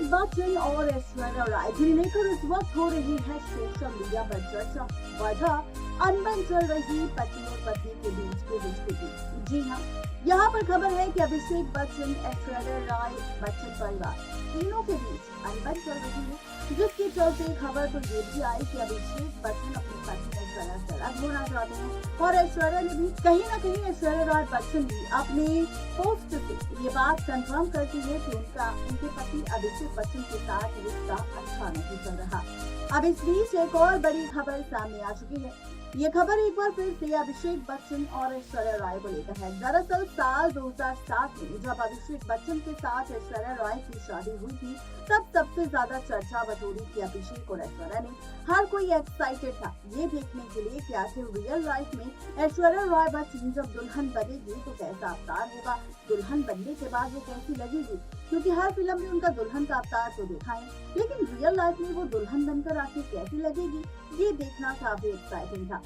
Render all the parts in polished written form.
अभिषेक बच्चन और ऐश्वर्या राय को लेकर इस वक्त हो रही है सोशल मीडिया पर चर्चा। वजह अनबन चल रही पति और पत्नी के बीच के रिश्ते की। जी हाँ, यहाँ पर खबर है कि अभिषेक बच्चन, ऐश्वर्या राय बच्चन परिवार तीनों के बीच अनबन चल रही है, जिसके चलते खबर तो ये भी आई कि अभिषेक बच्चन अपनी पत्नी ऐश्वर्या से अलग होना चाहते हैं और ऐश्वर्या ने भी कहीं न कहीं ऐश्वर्या राय बच्चन भी अपने पोस्ट से ये बात कंफर्म करती है कि उनके पति अभिषेक बच्चन के साथ रिश्ता अच्छा नहीं चल रहा। अब इस बीच एक और बड़ी खबर सामने आ चुकी है। ये खबर एक बार फिर से अभिषेक बच्चन और ऐश्वर्या राय को लेकर है। दरअसल साल 2007 में जब अभिषेक बच्चन के साथ ऐश्वर्या राय की शादी हुई थी, तब सबसे ज्यादा चर्चा बटोरी थी अभिषेक और ऐश्वर्या ने। हर कोई एक्साइटेड था ये देखने के लिए कि आखिर रियल लाइफ में ऐश्वर्या राय बच्चन जब दुल्हन बनेगी तो कैसा अवतार होगा, दुल्हन बनने के बाद वो कैसी लगेगी, क्योंकि हर फिल्म में उनका दुल्हन का अवतार तो देखा है, लेकिन रियल लाइफ में वो दुल्हन बनकर आखिर कैसी लगेगी ये देखना काफी एक्साइटिंग था।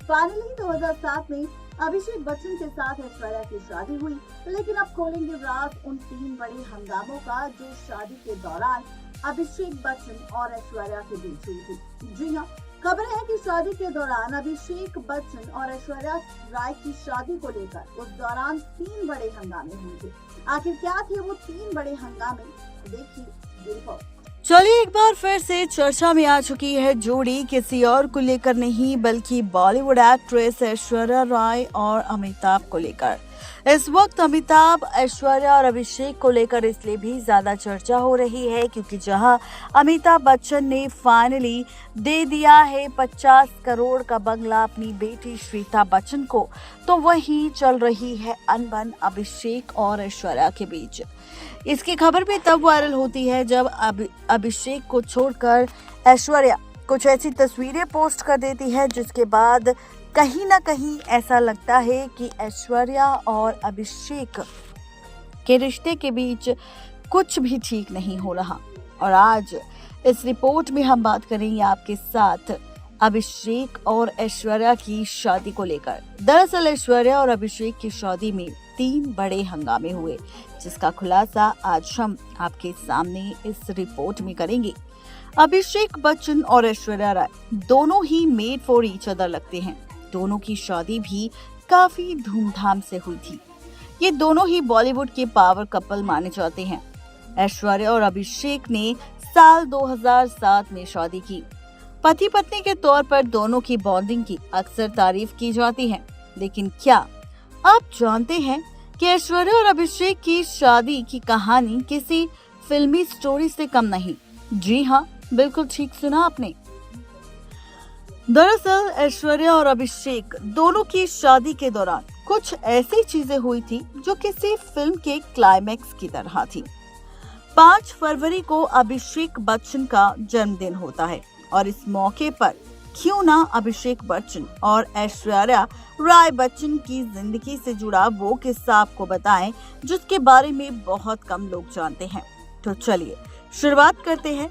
फाइनली 2007 में अभिषेक बच्चन के साथ ऐश्वर्या की शादी हुई, लेकिन अब खोलेंगे राज उन 3 बड़े हंगामों का जो शादी के दौरान अभिषेक बच्चन और ऐश्वर्या के बीच हुई थी। जी हाँ, खबर है कि शादी के दौरान अभिषेक बच्चन और ऐश्वर्या राय की शादी को लेकर उस दौरान 3 बड़े हंगामे हुए थे। आखिर क्या थे वो 3 बड़े हंगामे, देखिए ये रिपोर्ट। चलिए, एक बार फिर से चर्चा में आ चुकी है जोड़ी किसी और को लेकर नहीं बल्कि बॉलीवुड एक्ट्रेस ऐश्वर्या राय और अमिताभ को लेकर। इस वक्त अमिताभ, ऐश्वर्या और अभिषेक को लेकर इसलिए भी ज्यादा चर्चा हो रही है क्योंकि जहां अमिताभ बच्चन ने फाइनली दे दिया है 50 करोड़ का बंगला अपनी बेटी श्वेता बच्चन को, तो वहीं चल रही है अनबन अभिषेक और ऐश्वर्या के बीच। इसकी खबर भी तब वायरल होती है जब अभिषेक को छोड़कर ऐश्वर्या कुछ ऐसी तस्वीरें पोस्ट कर देती है जिसके बाद कहीं ना कहीं ऐसा लगता है कि ऐश्वर्या और अभिषेक के रिश्ते के बीच कुछ भी ठीक नहीं हो रहा। और आज इस रिपोर्ट में हम बात करेंगे आपके साथ अभिषेक और ऐश्वर्या की शादी को लेकर। दरअसल ऐश्वर्या और अभिषेक की शादी में 3 बड़े हंगामे हुए, जिसका खुलासा आज हम आपके सामने इस रिपोर्ट में करेंगे। अभिषेक बच्चन और ऐश्वर्या राय दोनों he made for each other लगते हैं। दोनों की शादी भी काफी धूमधाम से हुई थी। ये दोनों ही बॉलीवुड के पावर कपल माने जाते हैं। ऐश्वर्या और अभिषेक ने साल 2007 में शादी की। पति पत्नी के तौर पर दोनों की बॉन्डिंग की अक्सर तारीफ की जाती है, लेकिन क्या आप जानते हैं कि ऐश्वर्या और अभिषेक की शादी की कहानी किसी फिल्मी स्टोरी से कम नहीं? जी हाँ, बिल्कुल ठीक सुना आपने। दरअसल ऐश्वर्या और अभिषेक दोनों की शादी के दौरान कुछ ऐसी चीजें हुई थी जो किसी फिल्म के क्लाइमैक्स की तरह थी। 5 फरवरी को अभिषेक बच्चन का जन्मदिन होता है और इस मौके पर क्यों ना अभिषेक बच्चन और ऐश्वर्या राय बच्चन की जिंदगी से जुड़ा वो किस्सा आपको बताएं जिसके बारे में बहुत कम लोग जानते हैं। तो चलिए शुरुआत करते हैं।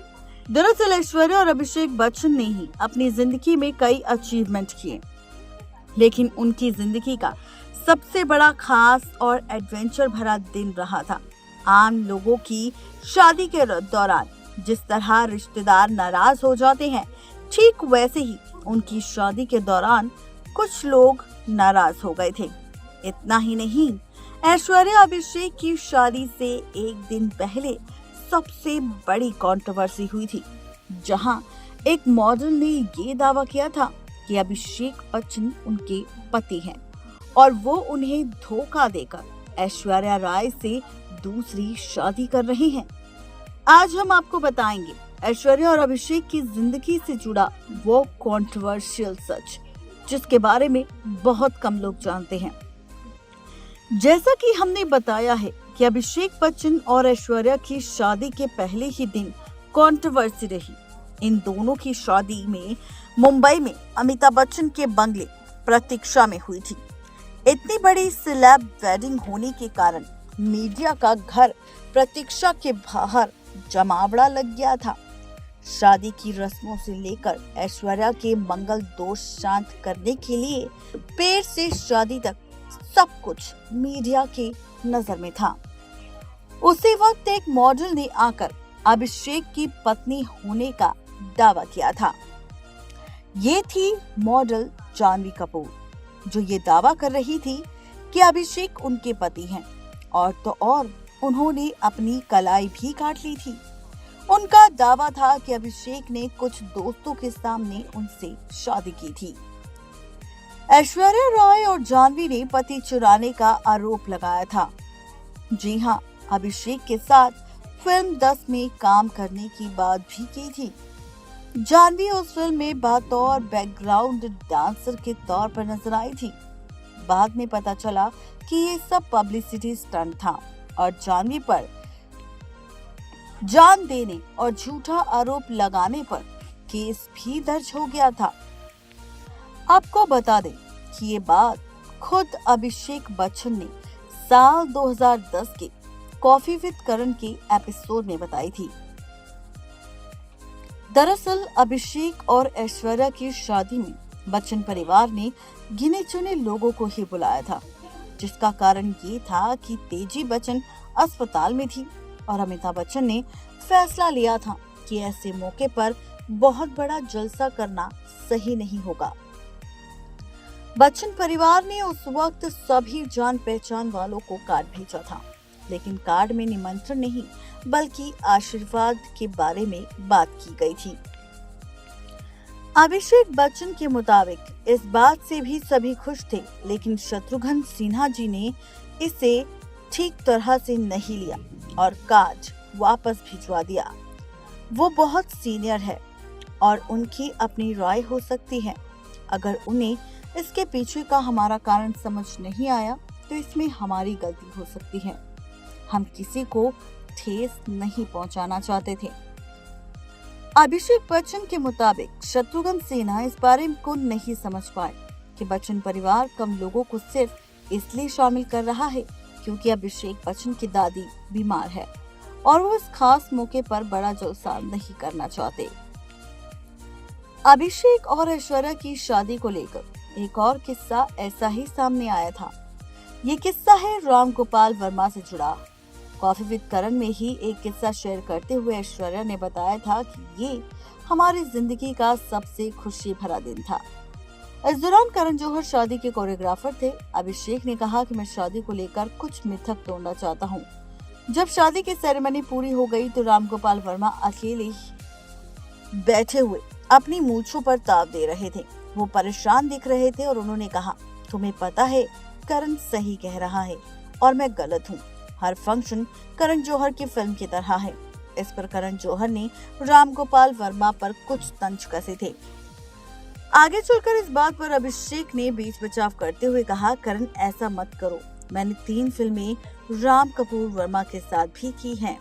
दरअसल ऐश्वर्या और अभिषेक बच्चन ने ही अपनी जिंदगी में कई अचीवमेंट किए, लेकिन उनकी जिंदगी का सबसे बड़ा खास और एडवेंचर भरा दिन रहा था आम लोगों की शादी के दौरान जिस तरह रिश्तेदार नाराज हो जाते हैं, ठीक वैसे ही उनकी शादी के दौरान कुछ लोग नाराज हो गए थे। इतना ही नहीं, ऐश्वर्या अभिषेक की शादी से एक दिन पहले सबसे बड़ी कंट्रोवर्सी हुई थी, जहां एक मॉडल ने ये दावा किया था कि अभिषेक बच्चन उनके पति हैं और वो उन्हें धोखा देकर ऐश्वर्या राय से दूसरी शादी कर रहे हैं। आज हम आपको बताएंगे ऐश्वर्या और अभिषेक की जिंदगी से जुड़ा वो कंट्रोवर्शियल सच जिसके बारे में बहुत कम लोग जानते हैं। जैसा कि हमने बताया है कि अभिषेक बच्चन और ऐश्वर्या की शादी के पहले ही दिन कंट्रोवर्सी रही। इन दोनों की शादी में मुंबई में अमिताभ बच्चन के बंगले प्रतीक्षा में हुई थी। इतनी बड़ी सेलेब वेडिंग होने के कारण मीडिया का घर प्रतीक्षा के बाहर जमावड़ा लग गया था। शादी की रस्मों से लेकर ऐश्वर्या के मंगल दोष शांत करने के लिए पेड़ से शादी तक सब कुछ मीडिया के नजर में था। उसी वक्त एक मॉडल ने आकर अभिषेक की पत्नी होने का दावा किया था। ये थी मॉडल जानवी कपूर, जो ये दावा कर रही थी कि अभिषेक उनके पति हैं, और तो और उन्होंने अपनी कलाई भी काट ली थी। उनका दावा था कि अभिषेक ने कुछ दोस्तों के सामने उनसे शादी की थी। ऐश्वर्या राय और जानवी ने पति चुराने का आरोप लगाया था। जी हाँ, अभिषेक के साथ फिल्म 10 में काम करने की बात भी की थी। जानवी उस फिल्म में बतौर बैकग्राउंड डांसर के तौर पर नजर आई थी। बाद में पता चला कि ये सब पब्लिसिटी स्टंट था और जानवी पर जान देने और झूठा आरोप लगाने पर केस भी दर्ज हो गया था। आपको बता दें कि ये बात खुद अभिषेक बच्चन ने साल 2010 के कॉफी विद करण के एपिसोड में बताई थी। दरअसल अभिषेक और ऐश्वर्या की शादी में बच्चन परिवार ने गिने चुने लोगों को ही बुलाया था, जिसका कारण ये था कि तेजी बच्चन अस्पताल में थी और अमिताभ बच्चन ने फैसला लिया था कि ऐसे मौके पर बहुत बड़ा जलसा करना सही नहीं होगा। बच्चन परिवार ने उस वक्त सभी जान पहचान वालों को कार्ड भेजा था, लेकिन कार्ड में निमंत्रण नहीं बल्कि आशीर्वाद के बारे में बात की गई थी। अभिषेक बच्चन के मुताबिक इस बात से भी सभी खुश थे, लेकिन शत्रुघ्न सिन्हा जी ने इसे ठीक तरह से नहीं लिया और कार्ड वापस भिजवा दिया। वो बहुत सीनियर है और उनकी अपनी राय हो सकती है। अगर उन्हें इसके पीछे का हमारा कारण समझ नहीं आया तो इसमें हमारी गलती हो सकती है। हम किसी को ठेस नहीं पहुंचाना चाहते थे। अभिषेक बच्चन के मुताबिक शत्रुघ्न सिन्हा इस बारे को नहीं समझ पाए कि बच्चन परिवार कम लोगों को सिर्फ इसलिए शामिल कर रहा है क्योंकि अभिषेक बच्चन की दादी बीमार है और वो इस खास मौके पर बड़ा जलसा नहीं करना चाहते। अभिषेक और ऐश्वर्या की शादी को लेकर एक और किस्सा ऐसा ही सामने आया था। ये किस्सा है राम गोपाल वर्मा से जुड़ा। कॉफी विद करण में ही एक किस्सा शेयर करते हुए ऐश्वर्या ने बताया था कि ये हमारी जिंदगी का सबसे खुशी भरा दिन था। इस दौरान करण जौहर शादी के कोरियोग्राफर थे। अभिषेक ने कहा कि मैं शादी को लेकर कुछ मिथक तोड़ना चाहता हूँ। जब शादी की सेरेमनी पूरी हो गई तो राम गोपाल वर्मा अकेले ही बैठे हुए अपनी मूंछों पर ताव दे रहे थे। वो परेशान दिख रहे थे और उन्होंने कहा, तुम्हें पता है करण सही कह रहा है और मैं गलत हूँ। हर फंक्शन करण जौहर की फिल्म की तरह है। इस पर करण जौहर ने राम गोपाल वर्मा पर कुछ तंज कसे थे। आगे चलकर इस बात पर अभिषेक ने बीच बचाव करते हुए कहा, करण ऐसा मत करो, मैंने 3 फिल्में राम कपूर वर्मा के साथ भी की हैं।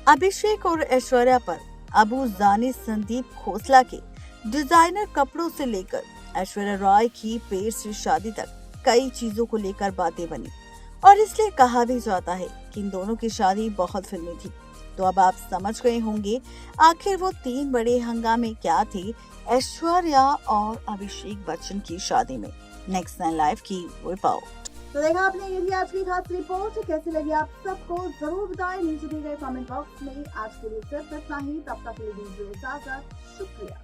अभिषेक और ऐश्वर्या पर अबू जानी संदीप खोसला के डिजाइनर कपड़ों से लेकर ऐश्वर्या राय की पेट से शादी तक कई चीजों को लेकर बातें बनी और इसलिए कहा भी जाता है कि इन दोनों की शादी बहुत फिल्मी थी। तो अब आप समझ गए होंगे आखिर वो 3 बड़े हंगामे क्या थे ऐश्वर्या और अभिषेक बच्चन की शादी में। नेक्स्ट 9 लाइव की रिपोर्ट। तो देखा आपने, ये थी आज की खास रिपोर्ट। कैसी लगी आप सबको जरूर बताएं नीचे दिए गए कमेंट बॉक्स में। आज के लिए सिर्फ इतना ही, तब तक के लिए दीजिए इजाजत। शुक्रिया।